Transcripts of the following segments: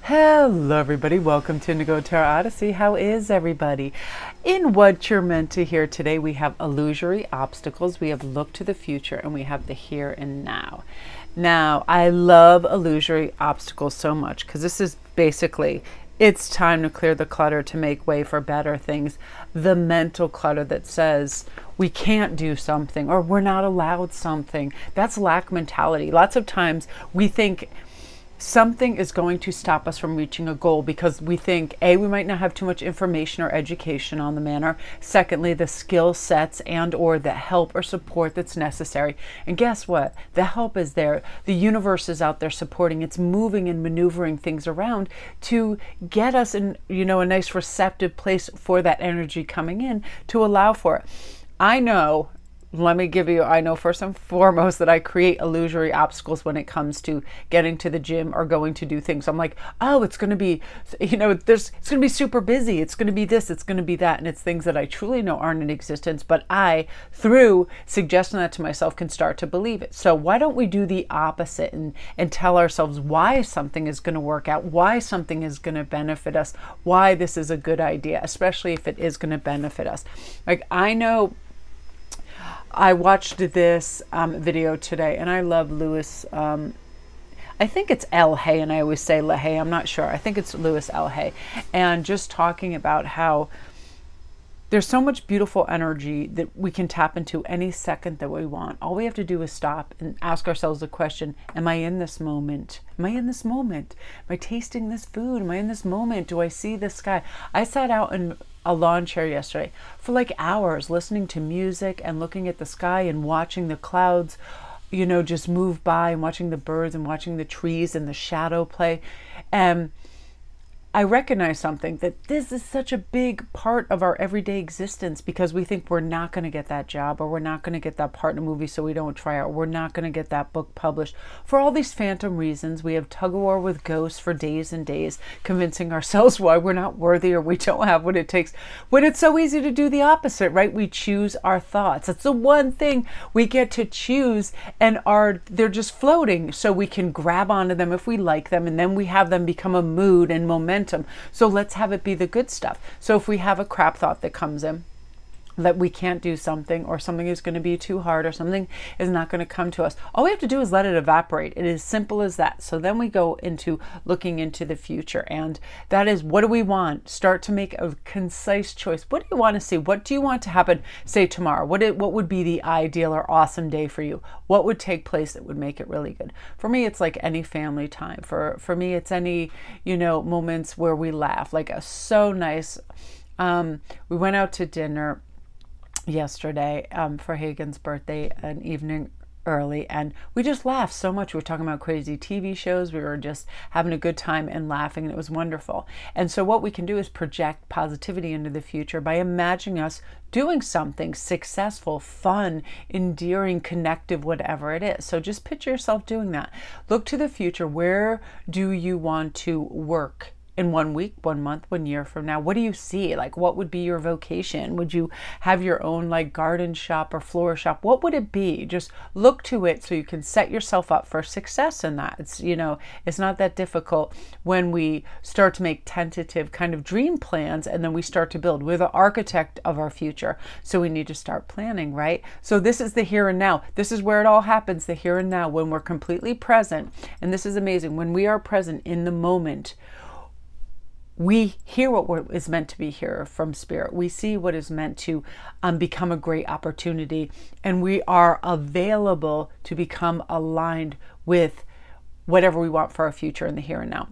Hello everybody, welcome to Indigo Tarot Odyssey. How is everybody? In what you're meant to hear today, we have illusory obstacles, we have look to the future, and we have the here and now. Now, I love illusory obstacles so much because this is basically, it's time to clear the clutter to make way for better things. The mental clutter that says we can't do something or we're not allowed something. That's lack mentality. Lots of times we think something is going to stop us from reaching a goal because we think, A, we might not have too much information or education on the matter. Secondly, the skill sets and or the help or support that's necessary. And guess what? The help is there. The universe is out there supporting. It's moving and maneuvering things around to get us in, a nice receptive place for that energy coming in to allow for it. I know first and foremost that I create illusory obstacles when it comes to getting to the gym or going to do things. I'm like, oh, it's going to be, it's going to be super busy. It's going to be this, it's going to be that. And it's things that I truly know aren't in existence, but I, through suggesting that to myself, can start to believe it. So why don't we do the opposite and tell ourselves why something is going to work out, why something is going to benefit us, why this is a good idea, especially if it is going to benefit us. Like, I know I watched this video today, and I love Lewis. I think it's L. Hay, and I always say LaHaye. I'm not sure. I think it's Lewis L. Hay. And just talking about how there's so much beautiful energy that we can tap into any second that we want. All we have to do is stop and ask ourselves the question, am I in this moment? Am I in this moment? Am I tasting this food? Am I in this moment? Do I see the sky? I sat out in a lawn chair yesterday for like hours listening to music and looking at the sky and watching the clouds, just move by, and watching the birds and watching the trees and the shadow play. And I recognize something, that this is such a big part of our everyday existence because we think we're not going to get that job, or we're not going to get that part in a movie, so we don't try out. We're not going to get that book published. For all these phantom reasons, we have tug-of-war with ghosts for days and days, convincing ourselves why we're not worthy or we don't have what it takes, when it's so easy to do the opposite, right? We choose our thoughts. That's the one thing we get to choose, and they're just floating, so we can grab onto them if we like them, and then we have them become a mood and momentum. So let's have it be the good stuff. So if we have a crap thought that comes in, that we can't do something, or something is going to be too hard, or something is not going to come to us, all we have to do is let it evaporate. It is simple as that. So then we go into looking into the future, and that is, what do we want? Start to make a concise choice. What do you want to see? What do you want to happen, say, tomorrow? What would be the ideal or awesome day for you? What would take place that would make it really good? For me, it's like any family time. For me, it's any, moments where we laugh. Like, so nice. We went out to dinner yesterday for Hagen's birthday, an evening early, and we just laughed so much. We were talking about crazy TV shows. We were just having a good time and laughing, and it was wonderful. And so what we can do is project positivity into the future by imagining us doing something successful, fun, endearing, connective, whatever it is. So just picture yourself doing that. Look to the future. Where do you want to work in 1 week, 1 month, 1 year from now? What do you see? Like, what would be your vocation? Would you have your own like garden shop or flower shop? What would it be? Just look to it so you can set yourself up for success in that. It's, it's not that difficult when we start to make tentative kind of dream plans, and then we start to build. We're the architect of our future. So we need to start planning, right? So this is the here and now. This is where it all happens, the here and now, when we're completely present. And this is amazing. When we are present in the moment, we hear what is meant to be here from spirit. We see what is meant to become a great opportunity, and we are available to become aligned with whatever we want for our future in the here and now.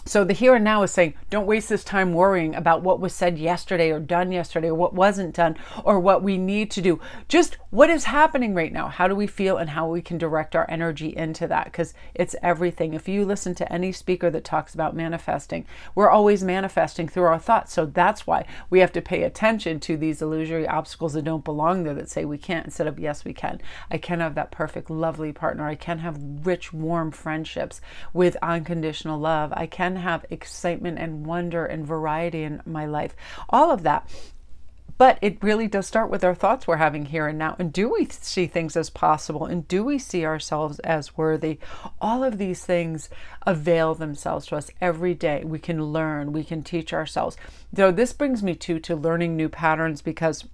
So the here and now is saying, don't waste this time worrying about what was said yesterday or done yesterday, or what wasn't done, or what we need to do. Just what is happening right now. How do we feel, and how we can direct our energy into that? Because it's everything. If you listen to any speaker that talks about manifesting, we're always manifesting through our thoughts. So that's why we have to pay attention to these illusory obstacles that don't belong there, that say we can't, instead of yes, we can. I can have that perfect, lovely partner. I can have rich, warm friendships with unconditional love. I can have excitement and wonder and variety in my life. All of that. But it really does start with our thoughts we're having here and now. And do we see things as possible? And do we see ourselves as worthy? All of these things avail themselves to us every day. We can learn, we can teach ourselves. So this brings me to learning new patterns, because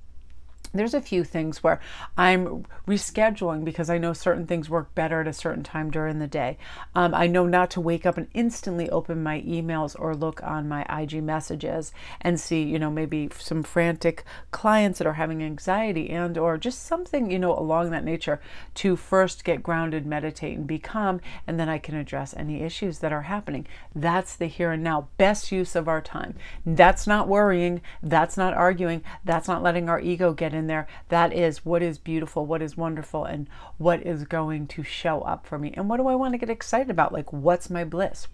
there's a few things where I'm rescheduling because I know certain things work better at a certain time during the day. I know not to wake up and instantly open my emails or look on my IG messages and see, you know, maybe some frantic clients that are having anxiety and or just something, you know, along that nature, to first get grounded, meditate, and be calm, and then I can address any issues that are happening. That's the here and now. Best use of our time. That's not worrying. That's not arguing. That's not letting our ego get in there. That is what is beautiful, what is wonderful, and what is going to show up for me. And what do I want to get excited about? Like, what's my bliss?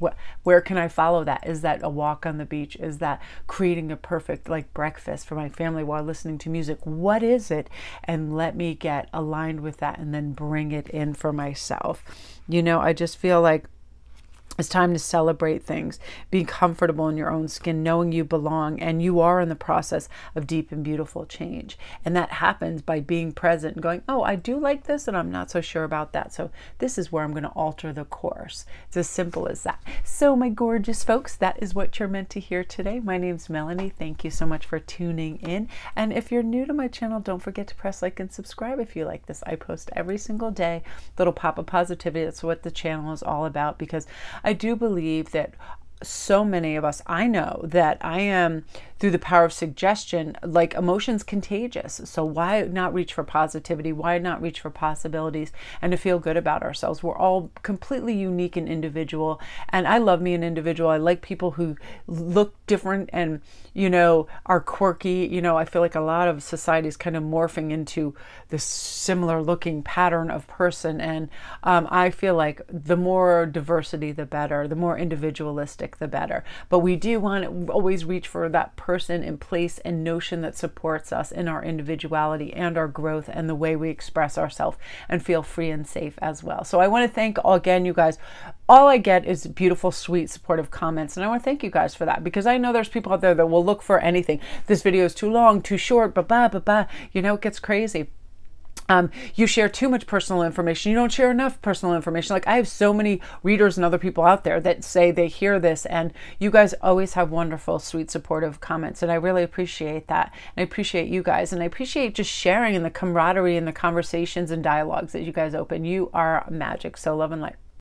Where can I follow that? Is that a walk on the beach? Is that creating a perfect like breakfast for my family while listening to music? What is it? And let me get aligned with that and then bring it in for myself. You know, I just feel like it's time to celebrate things, be comfortable in your own skin, knowing you belong, and you are in the process of deep and beautiful change. And that happens by being present and going, oh, I do like this and I'm not so sure about that. So this is where I'm going to alter the course. It's as simple as that. So my gorgeous folks, that is what you're meant to hear today. My name's Melanie. Thank you so much for tuning in. And if you're new to my channel, don't forget to press like and subscribe if you like this. I post every single day, little pop of positivity. That's what the channel is all about, because I do believe that so many of us, I know that I am, through the power of suggestion, like emotions contagious. So why not reach for positivity? Why not reach for possibilities and to feel good about ourselves? We're all completely unique and individual. And I love me an individual. I like people who look different and, you know, are quirky. You know, I feel like a lot of society is kind of morphing into this similar looking pattern of person. And I feel like the more diversity, the better, the more individualistic, the better. But we do want to always reach for that person and place and notion that supports us in our individuality and our growth and the way we express ourselves and feel free and safe as well. So I want to thank again, you guys. All I get is beautiful, sweet, supportive comments. And I want to thank you guys for that, because I know there's people out there that will look for anything. This video is too long, too short, you know, it gets crazy. You share too much personal information. You don't share enough personal information. Like, I have so many readers and other people out there that say they hear this, and you guys always have wonderful, sweet, supportive comments. And I really appreciate that. And I appreciate you guys. And I appreciate just sharing and the camaraderie and the conversations and dialogues that you guys open. You are magic. So love and light.